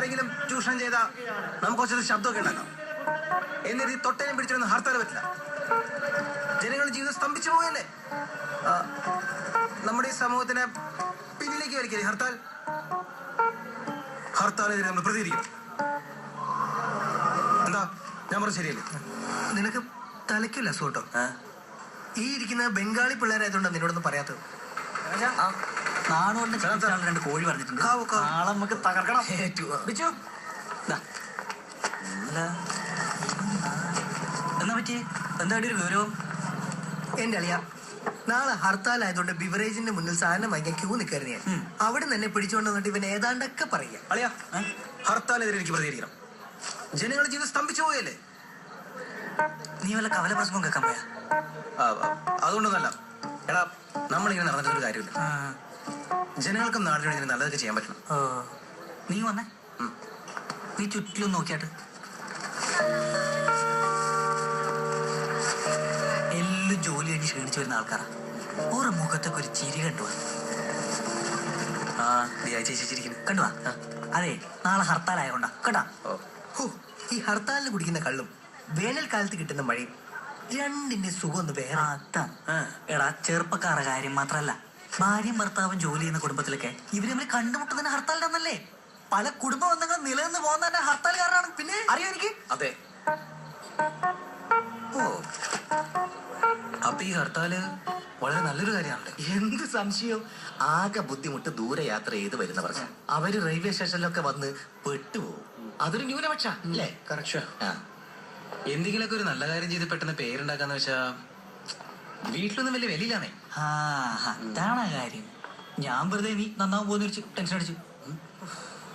ആരെങ്കിലും ചൂഷണം ചെയ്താൽ നമുക്ക് കുറച്ചത് ശബ്ദമൊക്കെ ഉണ്ടാക്കാം. എന്നിട്ട് ഈ തൊട്ടേനും പിടിച്ചൊന്നും ഹർത്താൽ പറ്റില്ല. ജനങ്ങളുടെ ജീവിതം സ്തംഭിച്ചു പോയല്ലേ. നമ്മുടെ ഈ സമൂഹത്തിന് പിന്നിലേക്ക് വലിക്കല്ലേ ഹർത്താൽ. ഹർത്താലിനെതിരെ നമ്മൾ പ്രതികരിക്കണം. എന്താ ഞാൻ പറഞ്ഞ ശരിയല്ലേ? നിനക്ക് തലയ്ക്കില്ല സൂട്ടോ. ഈ ഇരിക്കുന്ന ബംഗാളി പിള്ളേരായതുകൊണ്ടാണ് നിന്നോടൊന്നും പറയാത്തത്. നാടോണ്ട് രണ്ട് കോഴി പറഞ്ഞിട്ടുണ്ട്. നാളെ നമുക്ക് തകർക്കണം. എന്നാ പറ്റി എന്താ ഒരു ഗൗരവം? എന്റെ അളിയ, നാളെ ഹർത്താൽ ആയതുകൊണ്ട് ബിവറേജിന്റെ മുന്നിൽ സാധനം വാങ്ങിക്കാൻ ക്യൂ നിൽക്കായിരുന്നു ഞാൻ. അവിടെ തന്നെ പിടിച്ചുകൊണ്ട് വന്നിട്ട് ഇവൻ ഏതാണ്ടൊക്കെ പറയാ. അളിയ, ഹർത്താലിനെതിരെ എനിക്ക് പ്രതികരിക്കണം. ജനങ്ങളുടെ ജീവിതം സ്തംഭിച്ചു പോയല്ലേ. നീ വല്ല കവല പ്രസംഗം കേൾക്കാൻ പോയാ? അതുകൊണ്ടൊന്നല്ല. എടാ, നമ്മളിങ്ങനെ നടന്നിട്ടൊരു കാര്യമില്ല. ജനങ്ങൾക്കും നാടിനും ഇതിന് നല്ലതൊക്കെ ചെയ്യാൻ പറ്റണം. നീ വന്നേ, നീ ചുറ്റിലും നോക്കിയാട്ട്. എല്ലാം ജോലി കഴിഞ്ഞ് ക്ഷീണിച്ചു വരുന്ന ആൾക്കാരാ. ഓരോ മുഖത്തൊക്കെ ഒരു ചിരി കണ്ടുവാ. കണ്ടുവാ. അതെ, നാളെ ഹർത്താൽ ആയതുകൊണ്ടാ കേട്ടാ. ഈ ഹർത്താലിന് കുടിക്കുന്ന കള്ളും വേനൽക്കാലത്ത് കിട്ടുന്ന മഴയും രണ്ടിന്റെ സുഖം ഒന്ന് വേറെ. എടാ, ചെറുപ്പക്കാരുടെ കാര്യം മാത്രല്ല, ഭാര്യയും ഭർത്താവും ജോലി ചെയ്യുന്ന കുടുംബത്തിലൊക്കെ ഇവര് തമ്മിൽ കണ്ടുമുട്ടുന്നതിന് ഹർത്താലിനല്ലേ. പല കുടുംബ ബന്ധങ്ങൾ നിലനിന്ന് പോകുന്ന തന്നെ ഹർത്താൽ കാരണമാണ്. പിന്നെ അറിയോ എനിക്ക്? അതെ. അപ്പൊ ഈ ഹർത്താല് വളരെ നല്ലൊരു കാര്യമാണല്ലേ. എന്ത് സംശയം. ആകെ ബുദ്ധിമുട്ട് ദൂരയാത്ര ചെയ്ത് വരുന്നവർക്ക് അവര് റെയിൽവേ സ്റ്റേഷനിലൊക്കെ വന്ന് പെട്ടുപോകും. അതൊരു ന്യൂനപക്ഷ അല്ലേ? എന്തെങ്കിലുമൊക്കെ ഒരു നല്ല കാര്യം ചെയ്ത് പെട്ടെന്ന് പേരുണ്ടാക്കാന്ന് വെച്ചാ വീട്ടിലൊന്നും വലിയ വിലയില്ലാന്നേ. അതാണ് കാര്യം. ഞാൻ വെറുതെ നീ നന്നാവും പോകുന്ന ടെൻഷൻ അടിച്ചു.